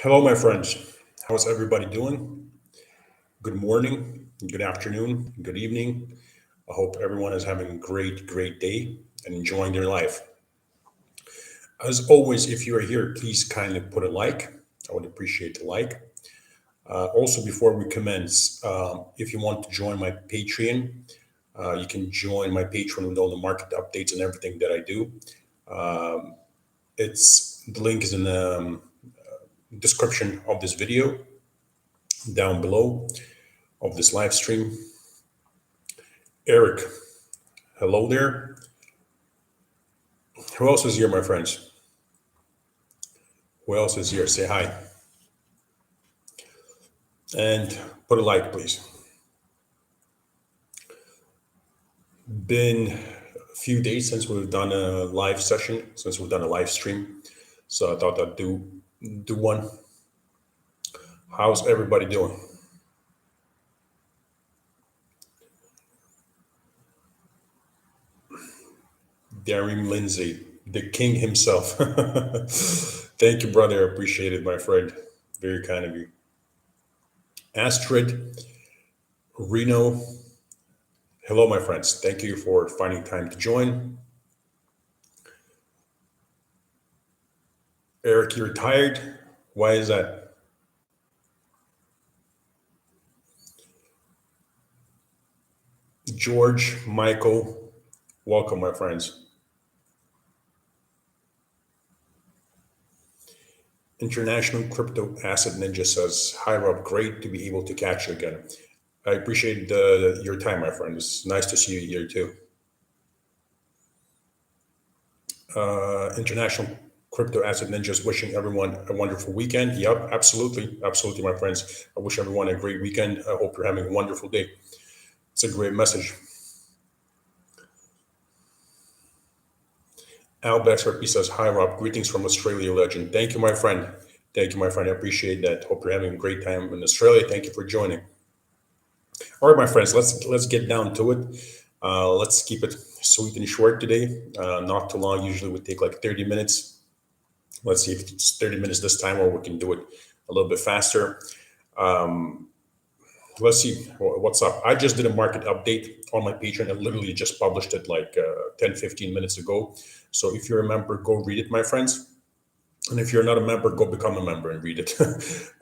Hello, my friends. How's everybody doing? Good morning, good afternoon, good evening. I hope everyone is having a great day and enjoying their life. As always, if you are here, please kindly put a like. I would appreciate the like. Also, before we commence, if you want to join my Patreon, you can join my Patreon with all the market updates and everything that I do. It's the link is in the description of this video down below of this live stream. Eric, hello there. Who else is here, my friends? Who else is here? Say hi. And put a like, please. Been a few days since we've done a live session, since we've done a live stream. So I thought I'd do one. How's everybody doing? Darren Lindsay, the king himself. Thank you, brother. I appreciate it, my friend. Very kind of you. Astrid, Reno, hello, my friends. Thank you for finding time to join. Eric, you're tired? Why is that? George, Michael, welcome, my friends. International Crypto Asset Ninja says, hi, Rob, great to be able to catch you again. I appreciate your time, my friend. It's nice to see you here, too. International Crypto Asset Ninjas wishing everyone a wonderful weekend. Yep, absolutely. Absolutely, my friends. I wish everyone a great weekend. I hope you're having a wonderful day. It's a great message. Albex RP says, hi, Rob. Greetings from Australia, legend. Thank you, my friend. Thank you, my friend. I appreciate that. Hope you're having a great time in Australia. Thank you for joining. All right, my friends, let's get down to it. Let's keep it sweet and short today. Not too long. Usually we take like 30 minutes. Let's see if it's 30 minutes this time or we can do it a little bit faster. Let's see what's up. I just did a market update on my Patreon. I literally just published it like 10, 15 minutes ago. So if you're a member, go read it, my friends. And if you're not a member, go become a member and read it.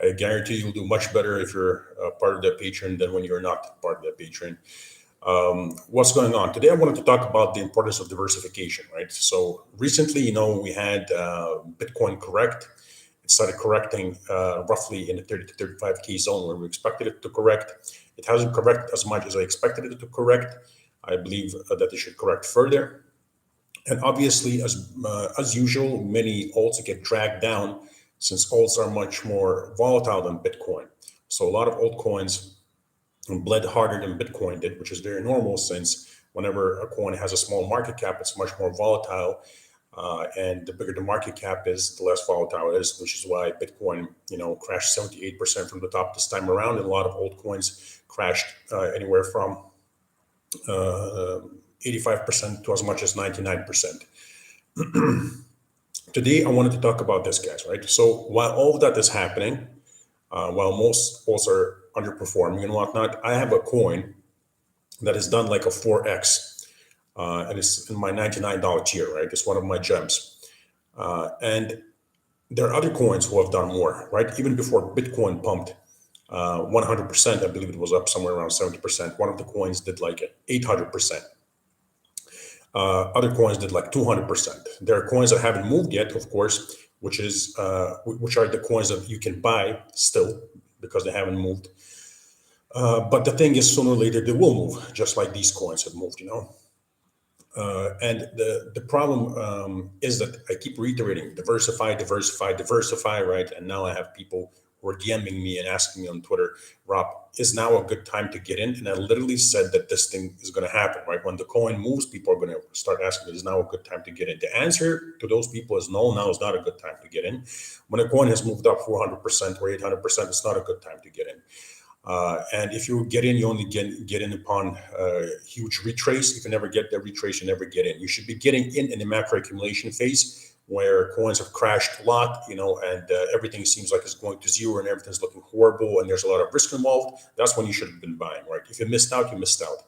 I guarantee you'll do much better if you're part of the Patreon than when you're not part of the Patreon. What's going on today? I wanted to talk about the importance of diversification, right? So recently, we had Bitcoin correct. It started correcting roughly in the 30 to 35K zone where we expected it to correct. It hasn't corrected as much as I expected it to correct. I believe that it should correct further. And obviously, as usual, many alts get dragged down since alts are much more volatile than Bitcoin. So a lot of altcoins bled harder than Bitcoin did, which is very normal since whenever a coin has a small market cap, it's much more volatile. And the bigger the market cap is, the less volatile it is, which is why Bitcoin, crashed 78% from the top this time around. And a lot of altcoins crashed anywhere from 85% to as much as 99%. Today, I wanted to talk about this, guys, right? So while all of that is happening, while most alts are underperforming and whatnot, I have a coin that has done like a 4x, and it's in my $99 tier, right? It's one of my gems. And there are other coins who have done more, right? Even before Bitcoin pumped 100%, I believe it was up somewhere around 70%. One of the coins did like 800%. Other coins did like 200%. There are coins that haven't moved yet, of course, which are the coins that you can buy still because they haven't moved. But the thing is, sooner or later they will move, just like these coins have moved, And the problem is that I keep reiterating diversify, right? And now I have people who are DMing me and asking me on Twitter, Rob, is now a good time to get in? And I literally said that this thing is going to happen, right? When the coin moves, people are going to start asking, is now a good time to get in? The answer to those people is no, now is not a good time to get in. When a coin has moved up 400% or 800%, it's not a good time to get in. And if you get in, you only get in upon a huge retrace. If you never get the retrace, you never get in. You should be getting in the macro accumulation phase where coins have crashed a lot, and everything seems like it's going to zero and everything's looking horrible and there's a lot of risk involved. That's when you should have been buying, right? If you missed out, you missed out.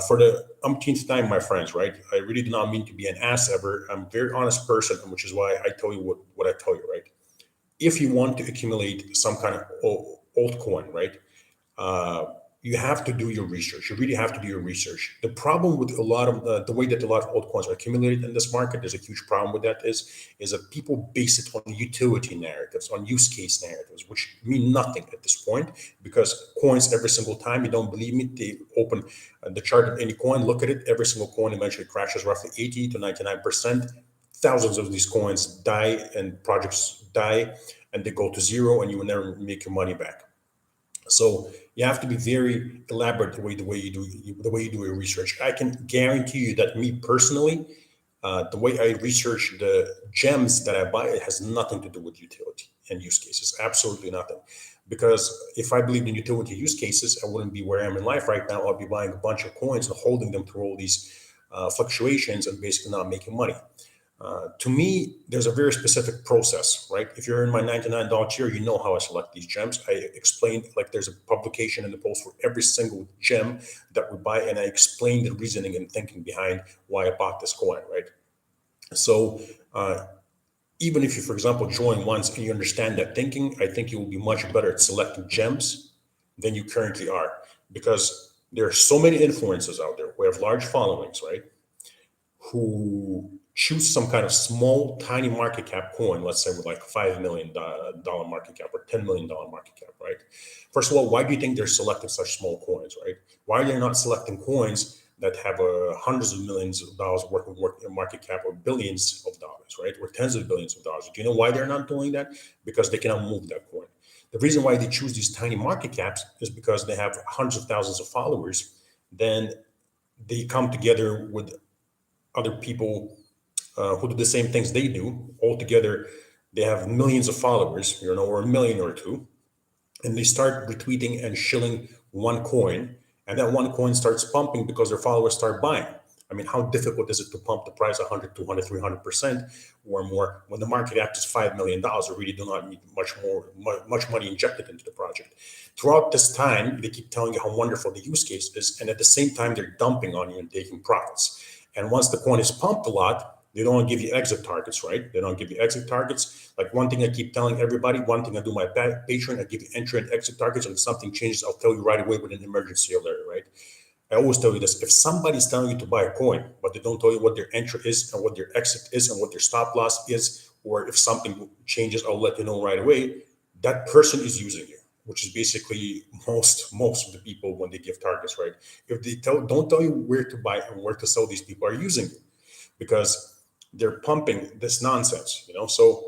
For the umpteenth time, my friends, right? I really do not mean to be an ass ever. I'm a very honest person, which is why I tell you what I tell you, right? If you want to accumulate some kind of altcoin, right? You have to do your research. You really have to do your research. The problem with a lot of the way that a lot of altcoins are accumulated in this market, there's a huge problem with that is that people base it on utility narratives, on use case narratives, which mean nothing at this point, because coins every single time, you don't believe me, they open the chart of any coin, look at it, every single coin eventually crashes roughly 80 to 99%. Thousands of these coins die and projects die and they go to zero and you will never make your money back. So you have to be very elaborate the way you do your research. I can guarantee you that me personally, the way I research the gems that I buy, it has nothing to do with utility and use cases. Absolutely nothing. Because if I believed in utility use cases, I wouldn't be where I am in life right now. I'll be buying a bunch of coins and holding them through all these fluctuations and basically not making money. To me, there's a very specific process, right? If you're in my $99 tier, you know how I select these gems. I explained, like, there's a publication in the post for every single gem that we buy, and I explained the reasoning and thinking behind why I bought this coin, right? So even if you, for example, join once and you understand that thinking, I think you will be much better at selecting gems than you currently are, because there are so many influencers out there who have large followings, right? Who choose some kind of small, tiny market cap coin, let's say with like $5 million market cap or $10 million market cap, right? First of all, why do you think they're selecting such small coins, right? Why are they not selecting coins that have hundreds of millions of dollars worth of market cap, or billions of dollars, right? Or tens of billions of dollars? Do you know why they're not doing that? Because they cannot move that coin. The reason why they choose these tiny market caps is because they have hundreds of thousands of followers. Then they come together with other people who do the same things they do. Altogether, they have millions of followers, or a million or two, and they start retweeting and shilling one coin, and that one coin starts pumping because their followers start buying. I mean, how difficult is it to pump the price 100, 200, 300% or more when the market cap is $5 million? You really do not need much money injected into the project. Throughout this time, they keep telling you how wonderful the use case is, and at the same time, they're dumping on you and taking profits. And once the coin is pumped a lot, they don't give you exit targets, right? They don't give you exit targets. Like, one thing I keep telling everybody, one thing I do my Patreon, I give you entry and exit targets. And if something changes, I'll tell you right away with an emergency alert, right? I always tell you this: if somebody's telling you to buy a coin, but they don't tell you what their entry is and what their exit is and what their stop loss is, or if something changes, I'll let you know right away, that person is using you, which is basically most of the people when they give targets, right? If they don't tell you where to buy and where to sell, these people are using you because they're pumping this nonsense, So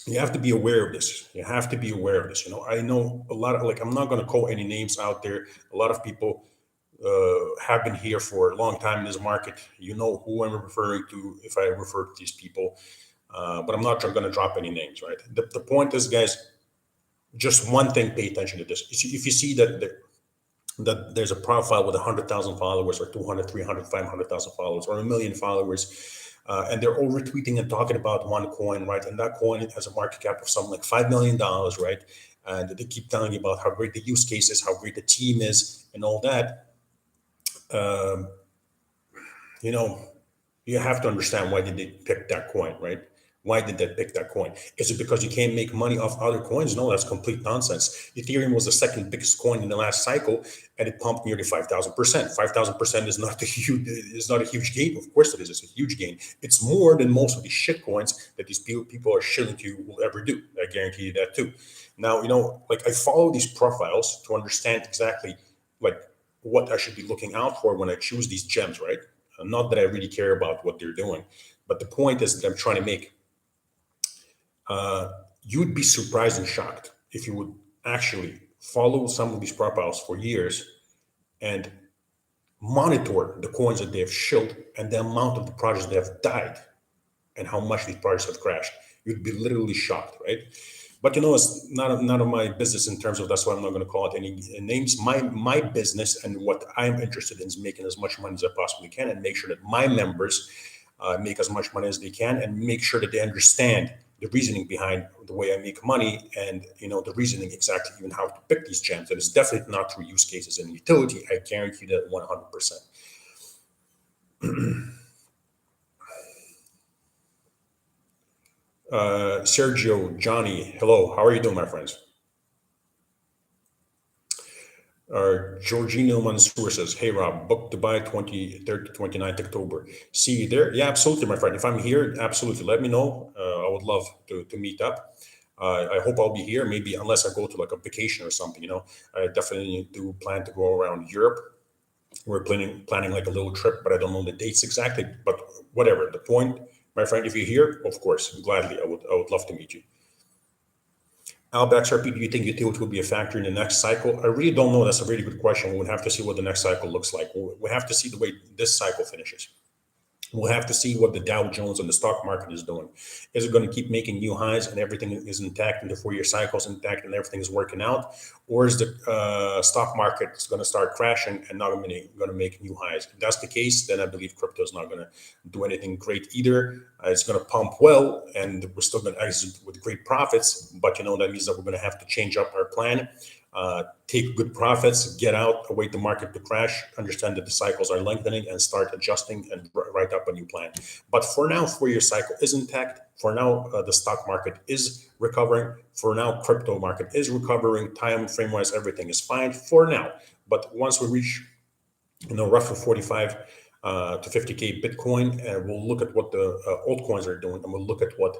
you have to be aware of this. You have to be aware of this. I know a lot of, like, I'm not going to call any names out there. A lot of people have been here for a long time in this market. You know who I'm referring to if I refer to these people, but I'm not going to drop any names, right? The point is, guys, just one thing: pay attention to this. If you see that there's a profile with 100,000 followers, or 200, 300, 500,000 followers, or a million followers, and they're all retweeting and talking about one coin, right? And that coin has a market cap of something like $5 million, right? And they keep telling you about how great the use case is, how great the team is, and all that. You have to understand, why did they pick that coin, right? Why did they pick that coin? Is it because you can't make money off other coins? No, that's complete nonsense. Ethereum was the second biggest coin in the last cycle, and it pumped nearly 5,000%. 5,000% is not a huge gain. Of course it is. It's a huge gain. It's more than most of these shit coins that these people are shilling to you will ever do. I guarantee you that too. Now, like, I follow these profiles to understand exactly, like, what I should be looking out for when I choose these gems, right? Not that I really care about what they're doing, but the point is that I'm trying to make. You'd be surprised and shocked if you would actually follow some of these profiles for years and monitor the coins that they have shilled and the amount of the projects that have died and how much these projects have crashed. You'd be literally shocked, right? But it's none of my business in terms of, that's why I'm not going to call it any names. My business and what I'm interested in is making as much money as I possibly can and make sure that my members make as much money as they can, and make sure that they understand the reasoning behind the way I make money, and the reasoning exactly even how to pick these gems. And it's definitely not through use cases and utility. I guarantee that 100%. Sergio, Johnny, hello. How are you doing, my friends? Georgino Mansour says, "Hey Rob, book Dubai 23rd to 29th October. See you there." Yeah, absolutely, my friend. If I'm here, absolutely. Let me know. I would love to meet up. I hope I'll be here. Maybe unless I go to like a vacation or something. I definitely do plan to go around Europe. We're planning like a little trip, but I don't know the dates exactly. But whatever. The point, my friend, if you're here, of course, gladly, I would love to meet you. Albex RP, do you think utility will be a factor in the next cycle? I really don't know. That's a really good question. We would have to see what the next cycle looks like. We have to see the way this cycle finishes. We'll have to see what the Dow Jones and the stock market is doing. Is it going to keep making new highs and everything is intact and the 4-year cycle is intact and everything is working out? Or is the stock market going to start crashing and not going to make new highs? If that's the case, then I believe crypto is not going to do anything great either. It's going to pump well and we're still going to exit with great profits. But that means that we're going to have to change up our plan. Take good profits, get out, await the market to crash, understand that the cycles are lengthening, and start adjusting and write up a new plan. But for now, 4-year cycle is intact. For now, the stock market is recovering. For now, crypto market is recovering. Time frame wise, everything is fine for now. But once we reach, roughly 45 to 50K Bitcoin, we'll look at what the altcoins are doing, and we'll look at what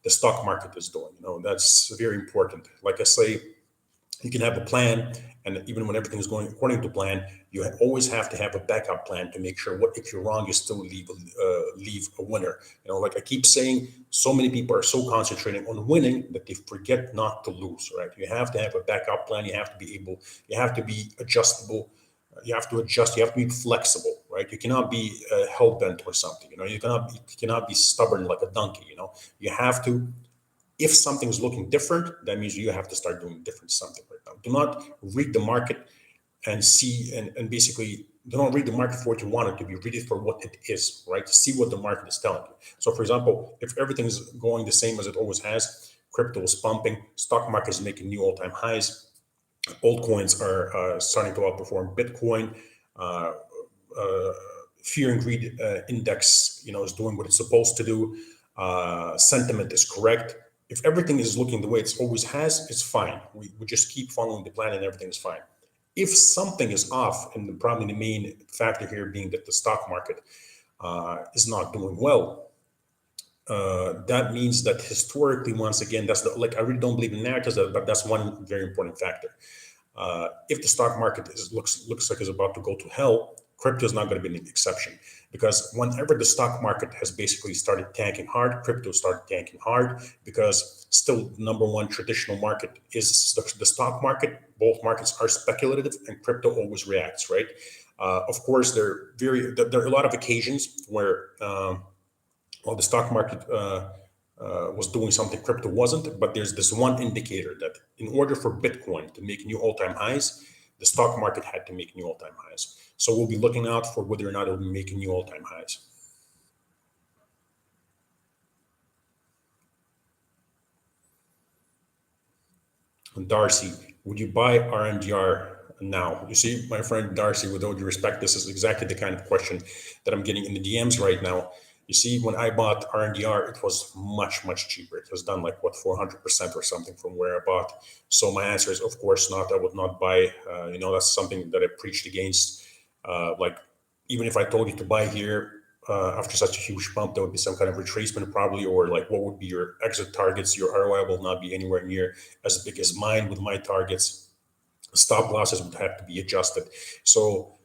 the stock market is doing. That's very important. Like I say, you can have a plan, and even when everything is going according to plan, you always have to have a backup plan to make sure what if you're wrong, you still leave a winner. Like I keep saying, so many people are so concentrating on winning that they forget not to lose. Right? You have to have a backup plan. You have to be adjustable. You have to adjust. You have to be flexible. Right? You cannot be hell bent or something. You cannot be stubborn like a donkey. You have to. If something's looking different, that means you have to start doing different something right now. Do not read the market and see and basically do not read the market for what you want it to be. Read it for what it is, right? See what the market is telling you. So, for example, if everything is going the same as it always has, crypto is pumping, stock market is making new all-time highs, altcoins are starting to outperform Bitcoin. Fear and greed index, is doing what it's supposed to do. Sentiment is correct. If everything is looking the way it always has, it's fine. We just keep following the plan and everything is fine. If something is off, and probably the main factor here being that the stock market is not doing well, that means that historically, once again, I really don't believe in narratives, but that's one very important factor. If the stock market looks like it's about to go to hell, crypto is not going to be an exception, because whenever the stock market has basically started tanking hard, crypto started tanking hard, because still number one traditional market is the stock market. Both markets are speculative, and crypto always reacts, right? Of course, there are a lot of occasions where the stock market was doing something crypto wasn't, but there's this one indicator that in order for Bitcoin to make new all-time highs, the stock market had to make new all-time highs. So we'll be looking out for whether or not it will be making new all-time highs. And Darcy, would you buy RMDR now? You see, my friend Darcy, with all due respect, this is exactly the kind of question that I'm getting in the DMs right now. You see, when I bought RMDR, it was much, much cheaper. It was done like 400% or something from where I bought. So my answer is, of course not. I would not buy. That's something that I preached against. Like, even if I told you to buy here after such a huge pump, there would be some kind of retracement probably, or like what would be your exit targets? Your ROI will not be anywhere near as big as mine with my targets. Stop losses would have to be adjusted. So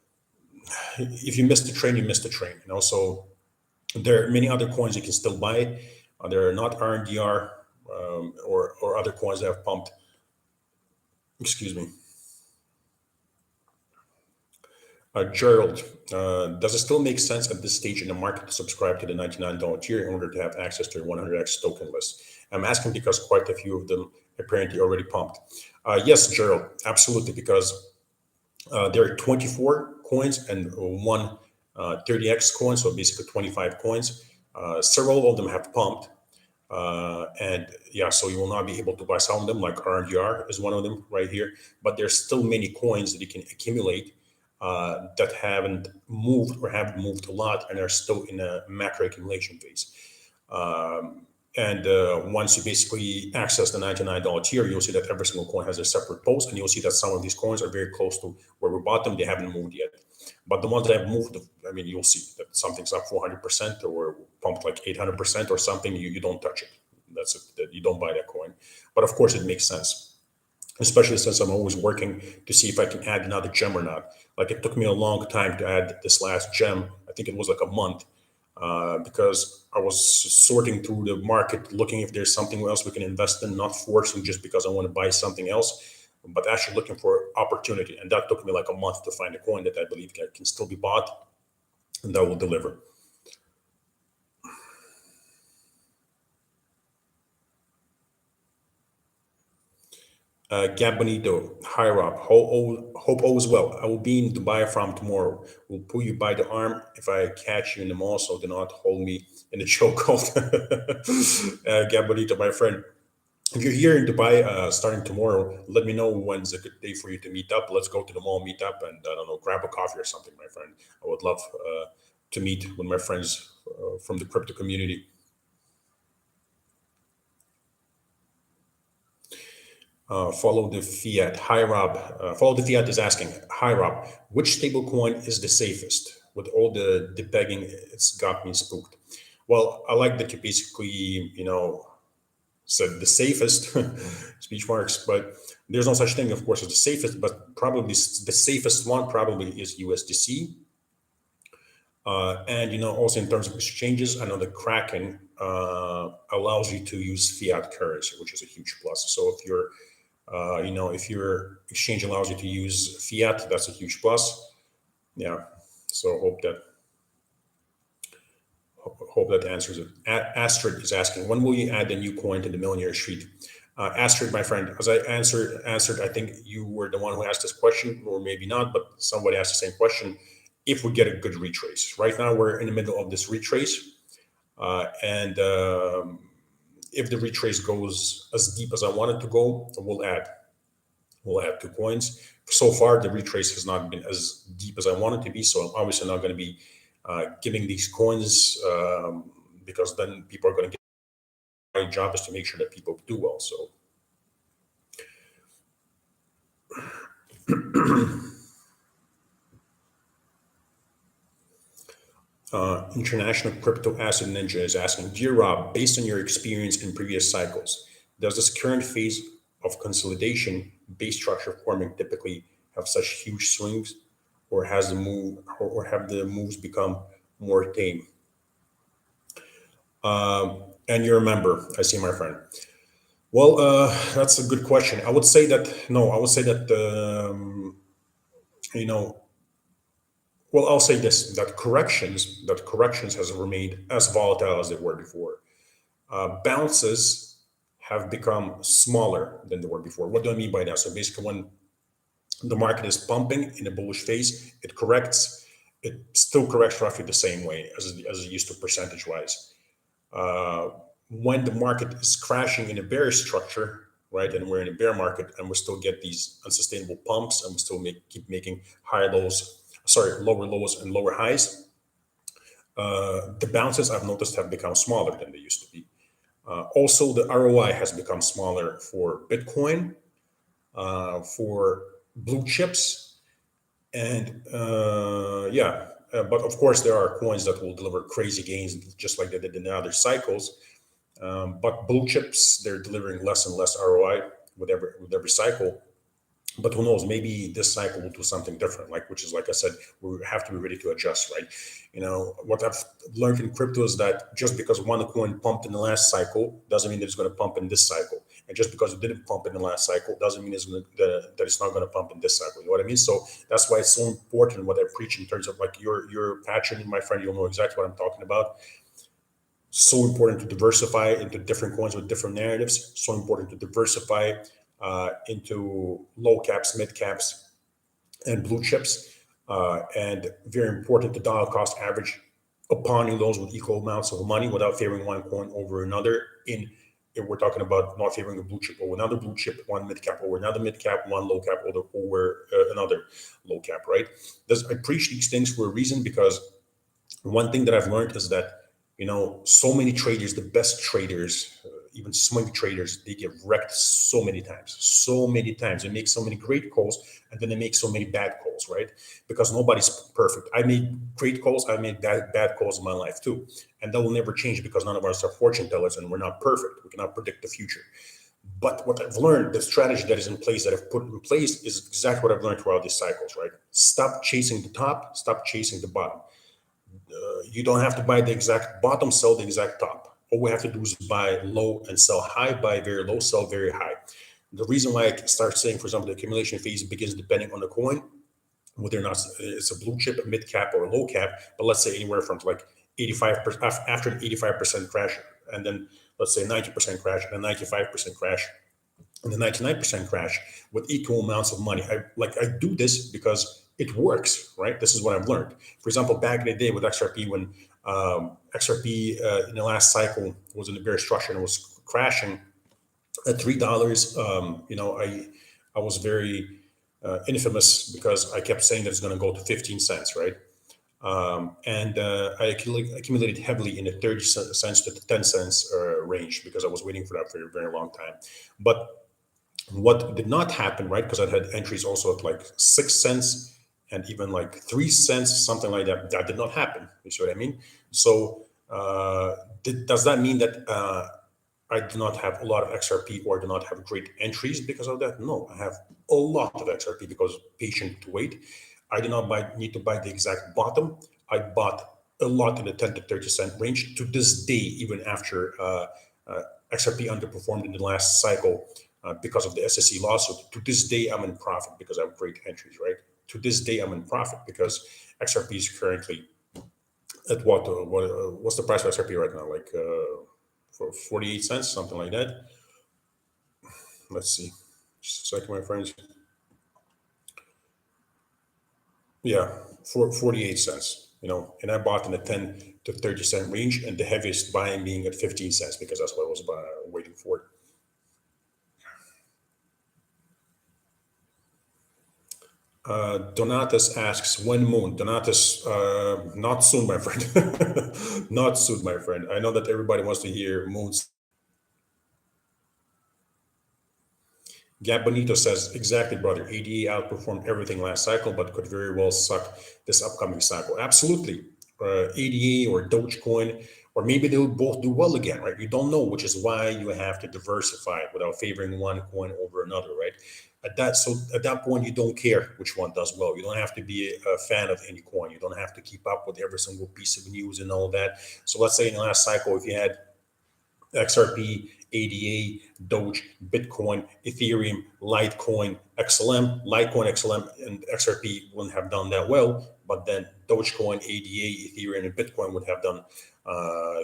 if you miss the train, you miss the train. So there are many other coins you can still buy. There are not RMDR or other coins that have pumped. Excuse me. Gerald, does it still make sense at this stage in the market to subscribe to the $99 tier in order to have access to your 100x token list? I'm asking because quite a few of them apparently already pumped. Yes, Gerald, absolutely, because there are 24 coins and one 30x coin, so basically 25 coins. Several of them have pumped, and yeah, so you will not be able to buy some of them, like RNDR is one of them right here. But there's still many coins that you can accumulate that haven't moved or haven't moved a lot and are still in a macro accumulation phase. And once you basically access the $99 tier, you'll see that every single coin has a separate post, and you'll see that some of these coins are very close to where we bought them. They haven't moved yet. But the ones that have moved, I mean, you'll see that something's up 400% or pumped like 800% or something. You don't touch it. That's it. That you don't buy that coin. But of course, it makes sense, especially since I'm always working to see if I can add another gem or not. Like it took me a long time to add this last gem. I think it was like a month because I was sorting through the market, looking if there's something else we can invest in, not forcing just because I want to buy something else, but actually looking for opportunity. And that took me like a month to find a coin that I believe can still be bought and that will deliver. Gabonito, hi Rob. Hope all is well. I will be in Dubai from tomorrow. Will pull you by the arm if I catch you in the mall, so do not hold me in the chokehold. Gabonito, my friend. If you're here in Dubai starting tomorrow, let me know when's a good day for you to meet up. Let's go to the mall, meet up, and I don't know, grab a coffee or something, my friend. I would love to meet with my friends from the crypto community. Follow the fiat. Hi Rob. Follow the fiat is asking. Hi Rob. Which stablecoin is the safest? With all the begging, it's got me spooked. Well, I like that you basically, said the safest speech marks, but there's no such thing, of course, as the safest. But probably the safest one probably is USDC. And also in terms of exchanges, I know the Kraken allows you to use fiat currency, which is a huge plus. So if your exchange allows you to use fiat, that's a huge plus. Yeah. So hope that answers it. Astrid is asking, when will you add the new coin to the Millionaire Street? Astrid, my friend, as I answered, I think you were the one who asked this question, or maybe not, but somebody asked the same question. If we get a good retrace, right now we're in the middle of this retrace, and if the retrace goes as deep as I want it to go, we'll add 2 coins. So far, the retrace has not been as deep as I want it to be, so I'm obviously not going to be giving these coins because then people are going to get. My job is to make sure that people do well. So International Crypto Asset Ninja is asking, Dear Rob, based on your experience in previous cycles, does this current phase of consolidation base structure forming typically have such huge swings, or have the moves become more tame? And you're a member, I see, my friend. Well, that's a good question. I would say that no. I would say that you know. Well, I'll say this: that corrections has remained as volatile as they were before. Bounces have become smaller than they were before. What do I mean by that? So basically, when the market is pumping in a bullish phase, it corrects. It still corrects roughly the same way as it used to percentage wise. Uh, when the market is crashing in a bearish structure, right, and we're in a bear market, and we still get these unsustainable pumps, and we still keep making lower lows and lower highs. The bounces I've noticed have become smaller than they used to be. Also, the ROI has become smaller for Bitcoin, for blue chips, and yeah. But of course, there are coins that will deliver crazy gains, just like they did in the other cycles. But blue chips, they're delivering less and less ROI with every cycle. But who knows? Maybe this cycle will do something different. Like I said, we have to be ready to adjust, right? What I've learned in crypto is that just because one coin pumped in the last cycle doesn't mean that it's going to pump in this cycle, and just because it didn't pump in the last cycle doesn't mean that it's not going to pump in this cycle. You know what I mean? So that's why it's so important what I preach in terms of like your passion, my friend. You'll know exactly what I'm talking about. So important to diversify into different coins with different narratives. So important to diversify into low caps, mid caps, and blue chips. And very important to dollar cost average upon those with equal amounts of money without favoring one coin over another. If we're talking about not favoring a blue chip over another blue chip, one mid cap over another mid cap, one low cap over another low cap, right? I preach these things for a reason, because one thing that I've learned is that, so many traders, the best traders, even swing traders, they get wrecked so many times. They make so many great calls, and then they make so many bad calls, right? Because nobody's perfect. I made great calls, I made bad calls in my life too, and that will never change, because none of us are fortune tellers, and we're not perfect. We cannot predict the future. But what I've learned, the strategy that is in place, that I've put in place, is exactly what I've learned throughout these cycles, right? Stop chasing the top, stop chasing the bottom. You don't have to buy the exact bottom, sell the exact top. All we have to do is buy low and sell high, buy very low, sell very high. The reason why I start saying, for example, the accumulation phase begins depending on the coin, whether or not it's a blue chip, a mid cap, or a low cap. But let's say anywhere from like 85% after an 85% crash, and then let's say 90% crash, and a 95% crash, and the 99% crash with equal amounts of money. I do this because it works, right? This is what I've learned. For example, back in the day with XRP, when XRP in the last cycle was in a bear structure and it was crashing at $3, I was very infamous, because I kept saying that it's going to go to 15 cents, right? And I accumulated heavily in the 30 cents to the 10 cents range, because I was waiting for that for a very long time. But what did not happen, right? Because I had entries also at like 6 cents and even like 3 cents, something like that. That did not happen. You see what I mean? So does that mean that I do not have a lot of XRP, or do not have great entries because of that? No, I have a lot of XRP because patient to wait. I did not need to buy the exact bottom. I bought a lot in the 10 to 30 cent range. To this day, even after XRP underperformed in the last cycle because of the SSE lawsuit, to this day I'm in profit because I have great entries, right? To this day I'm in profit because XRP is currently at what's the price of XRP right now? Like for 48 cents, something like that. Let's see. Just a second, my friends. Yeah, for 48 cents, and I bought in the 10 to 30 cent range, and the heaviest buying being at 15 cents, because that's what I was waiting for. Donatus asks, when moon? Donatus, not soon, my friend. Not soon, my friend. I know that everybody wants to hear moons. Gab Bonito says, exactly, brother. ADA outperformed everything last cycle, but could very well suck this upcoming cycle. Absolutely. ADA or Dogecoin, or maybe they'll both do well again, right? You don't know, which is why you have to diversify without favoring one coin over another, right? At that point, you don't care which one does well. You don't have to be a fan of any coin. You don't have to keep up with every single piece of news and all that. So let's say in the last cycle, if you had XRP, ADA, Doge, Bitcoin, Ethereum, Litecoin, XLM. Litecoin, XLM, and XRP wouldn't have done that well, but then Dogecoin, ADA, Ethereum, and Bitcoin would have done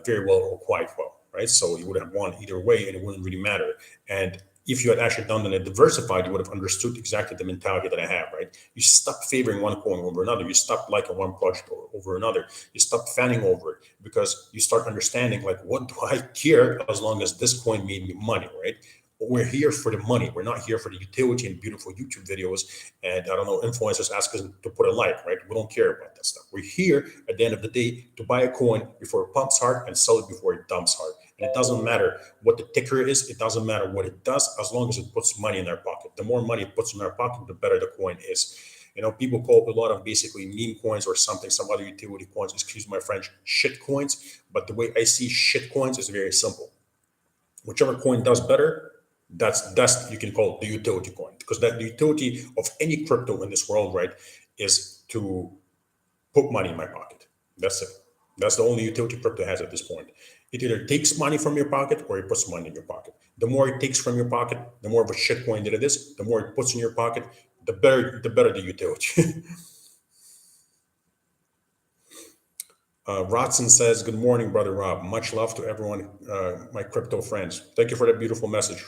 very well or quite well, right? So you would have won either way, and it wouldn't really matter. And if you had actually done it diversified, you would have understood exactly the mentality that I have, right? You stop favoring one coin over another. You stop liking one project over another. You stop fanning over it, because you start understanding, like, what do I care as long as this coin made me money, right? We're here for the money. We're not here for the utility and beautiful YouTube videos. And I don't know, influencers ask us to put a like, right? We don't care about that stuff. We're here at the end of the day to buy a coin before it pumps hard and sell it before it dumps hard. And it doesn't matter what the ticker is. It doesn't matter what it does, as long as it puts money in our pocket. The more money it puts in our pocket, the better the coin is. People call a lot of basically meme coins or something, some other utility coins, excuse my French, shit coins. But the way I see shit coins is very simple. Whichever coin does better, that's you can call it the utility coin, because that the utility of any crypto in this world, right, is to put money in my pocket. That's it. That's the only utility crypto has at this point. It either takes money from your pocket or it puts money in your pocket. The more it takes from your pocket, the more of a shit coin that it is. The more it puts in your pocket, the better the utility. Rodson says, good morning, brother Rob. Much love to everyone, my crypto friends. Thank you for that beautiful message.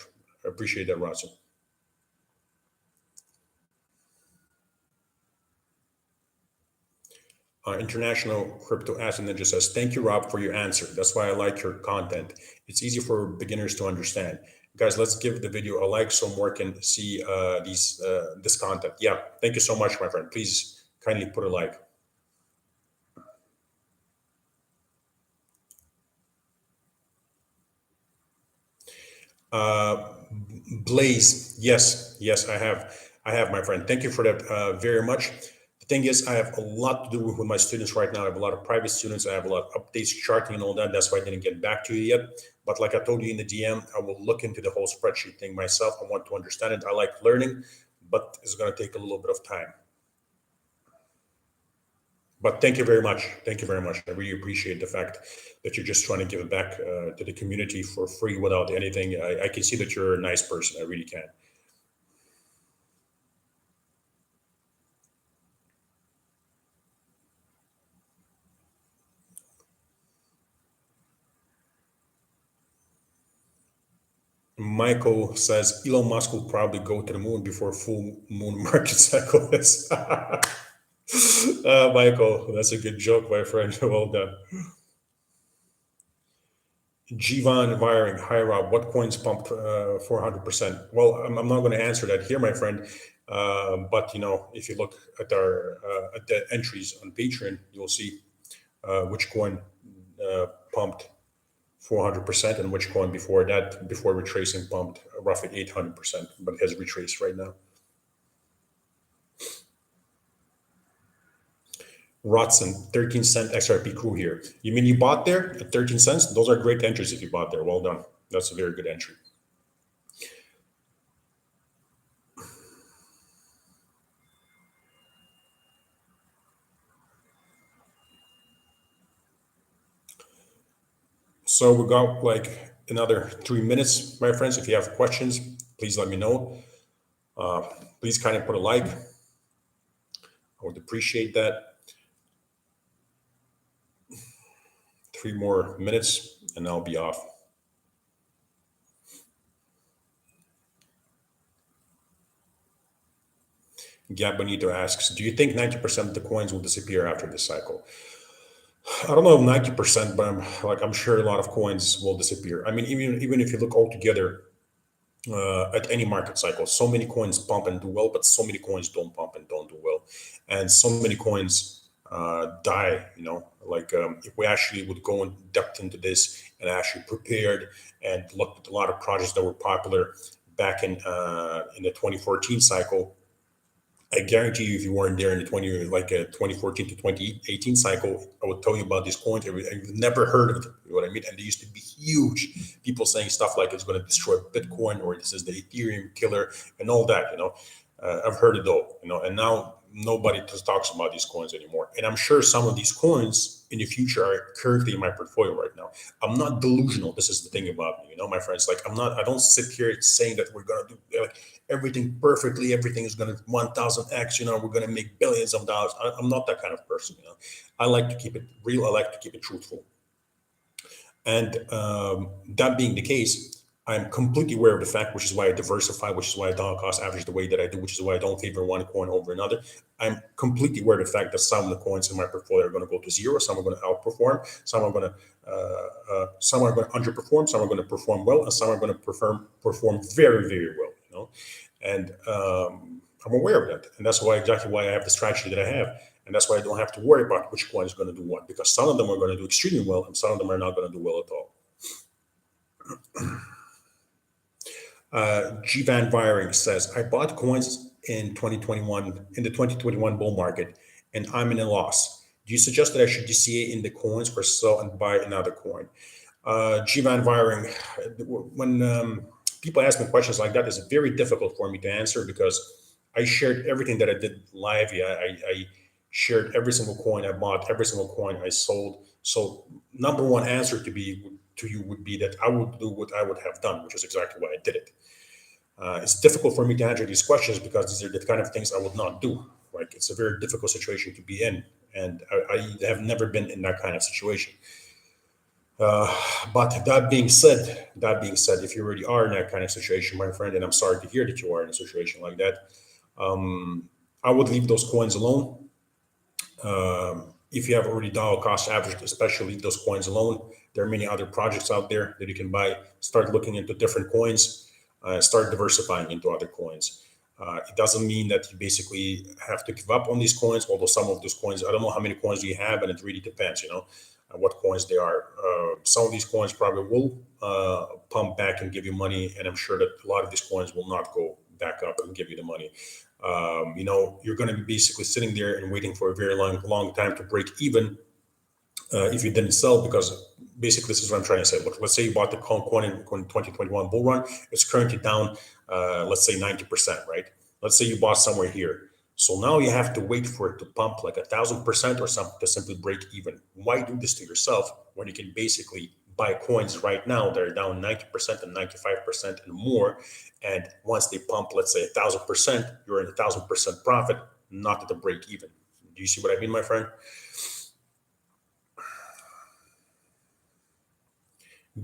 I appreciate that, Rodson. International Crypto Asset Ninja says, "Thank you, Rob, for your answer. That's why I like your content. It's easy for beginners to understand." Guys, let's give the video a like so more can see this content. Yeah, thank you so much, my friend. Please kindly put a like. Uh, Blaze, yes, yes, I have, my friend. Thank you for that very much. The thing is, I have a lot to do with my students right now. I have a lot of private students. I have a lot of updates, charting, and all that. That's why I didn't get back to you yet. But like I told you in the DM, I will look into the whole spreadsheet thing myself. I want to understand it. I like learning, but it's going to take a little bit of time. But thank you very much. Thank you very much. I really appreciate the fact that you're just trying to give it back to the community for free without anything. I can see that you're a nice person. I really can. Michael says Elon Musk will probably go to the moon before full moon market cycle is. Michael, that's a good joke, my friend. Well done. Jivan wiring, hi Rob, what coins pumped 400%? Well, I'm not going to answer that here, my friend. But if you look at the entries on Patreon, you'll see which coin pumped 400% and which coin before that, before retracing, pumped roughly 800%, but it has retraced right now. Watson, 13-cent XRP crew here. You mean you bought there at 13 cents? Those are great entries if you bought there. Well done. That's a very good entry. So we got like another 3 minutes, my friends. If you have questions, please let me know. Please kind of put a like. I would appreciate that. 3 more minutes and I'll be off. Gabonito asks, do you think 90% of the coins will disappear after this cycle? I don't know if 90%, but I'm sure a lot of coins will disappear. I mean, even if you look altogether at any market cycle, so many coins pump and do well, but so many coins don't pump and don't do well, and so many coins die. If we actually would go in depth into this and actually prepared and looked at a lot of projects that were popular back in the 2014 cycle, I guarantee you, if you weren't there in the 2014 to 2018 cycle, I would tell you about these coins. I've never heard of them. You know what I mean? And they used to be huge. People saying stuff like it's going to destroy Bitcoin or this is the Ethereum killer and all that. I've heard it all. And now nobody just talks about these coins anymore. And I'm sure some of these coins in the future are currently in my portfolio right now. I'm not delusional. This is the thing about me, my friends. Like I don't sit here saying that we're gonna do everything perfectly. Everything is gonna 1,000x. We're gonna make billions of dollars. I'm not that kind of person. I like to keep it real. I like to keep it truthful. And that being the case, I'm completely aware of the fact, which is why I diversify, which is why I dollar cost average the way that I do, which is why I don't favor one coin over another. I'm completely aware of the fact that some of the coins in my portfolio are going to go to zero, some are going to outperform, some are going to underperform, some are going to perform well, and some are going to perform very, very well. And I'm aware of that, and that's exactly why I have the strategy that I have. And that's why I don't have to worry about which coin is going to do what, because some of them are going to do extremely well and some of them are not going to do well at all. G Van Viring says, I bought coins in 2021, in the 2021 bull market, and I'm in a loss. Do you suggest that I should DCA in the coins or sell and buy another coin? G Van Viring, when people ask me questions like that, it's very difficult for me to answer because I shared everything that I did live. Yeah, I shared every single coin I bought, every single coin I sold. So number one answer to you would be that I would do what I would have done, which is exactly why I did it. It's difficult for me to answer these questions because these are the kind of things I would not do. Like it's a very difficult situation to be in, and I have never been in that kind of situation. But if you already are in that kind of situation, my friend, and I'm sorry to hear that you are in a situation like that, I would leave those coins alone. if you have already dollar cost averaged, especially those coins alone, there are many other projects out there that you can buy. Start looking into different coins, start diversifying into other coins. It doesn't mean that you basically have to give up on these coins, although some of those coins, I don't know how many coins you have, and it really depends, what coins they are. Some of these coins probably will pump back and give you money, and I'm sure that a lot of these coins will not go back up and give you the money. You're going to be basically sitting there and waiting for a very long time to break even if you didn't sell, because basically this is what I'm trying to say. Look, let's say you bought the coin in 2021 bull run. It's currently down, let's say 90%, right? Let's say you bought somewhere here. So now you have to wait for it to pump like 1,000% or something to simply break even. Why do this to yourself when you can basically buy coins right now that are down 90% and 95% and more? And once they pump, let's say 1,000%, you're in 1,000% profit, not at the break even. Do you see what I mean, my friend?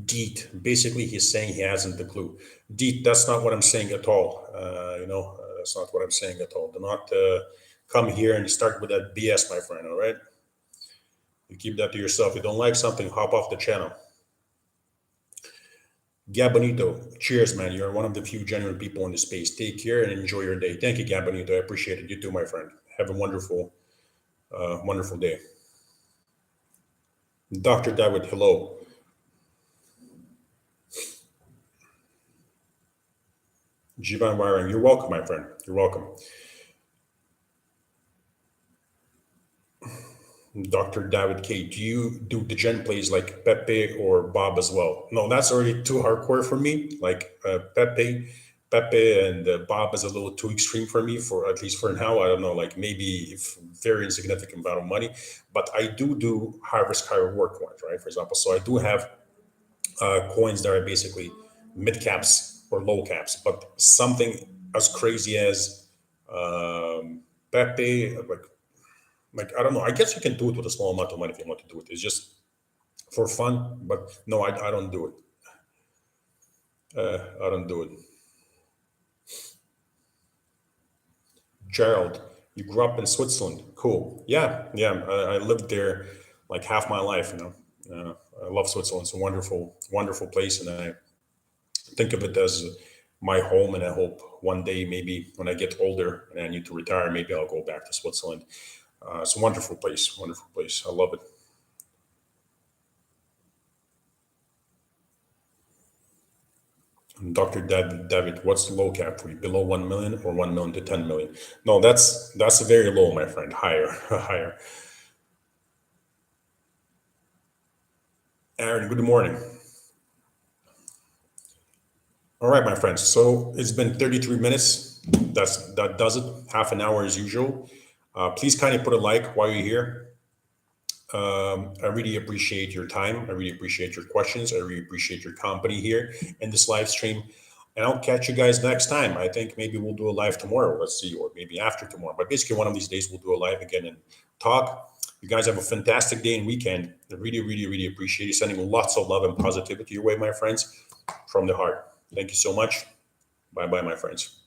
Deet, basically he's saying he hasn't a clue. Deet, that's not what I'm saying at all. That's not what I'm saying at all. Do not come here and start with that BS, my friend. All right, you keep that to yourself. If you don't like something, hop off the channel. Gabonito, cheers, man. You're one of the few genuine people in the space. Take care and enjoy your day. Thank you, Gabonito. I appreciate it. You too, my friend. Have a wonderful day. Dr. David, hello. Jivan Wiring, you're welcome, my friend. You're welcome. Dr. David K, do you do the gen plays like Pepe or Bob as well? No, that's already too hardcore for me. Like Pepe and Bob is a little too extreme for me, for at least for now. I don't know, like maybe if very insignificant amount of money, but I do high risk, high reward coins, right? For example, so I do have coins that are basically mid caps or low caps, but something as crazy as Pepe, like I don't know. I guess you can do it with a small amount of money if you want to do it. It's just for fun, but no, I don't do it. I don't do it. Gerald, you grew up in Switzerland. Cool. Yeah, yeah. I lived there like half my life. I love Switzerland. It's a wonderful place, and I think of it as my home. And I hope one day, maybe when I get older and I need to retire, maybe I'll go back to Switzerland. It's a wonderful place. Wonderful place. I love it. Dr. David, what's the low cap for you? Below 1 million or 1 million to 10 million? No, that's very low, my friend. Higher, higher. Aaron, good morning. All right, my friends. So it's been 33 minutes. That does it. Half an hour as usual. Please kindly put a like while you're here. I really appreciate your time. I really appreciate your questions. I really appreciate your company here in this live stream. And I'll catch you guys next time. I think maybe we'll do a live tomorrow. Let's see, or maybe after tomorrow. But basically, one of these days we'll do a live again and talk. You guys have a fantastic day and weekend. I really, really, really appreciate you sending lots of love and positivity your way, my friends, from the heart. Thank you so much. Bye bye, my friends.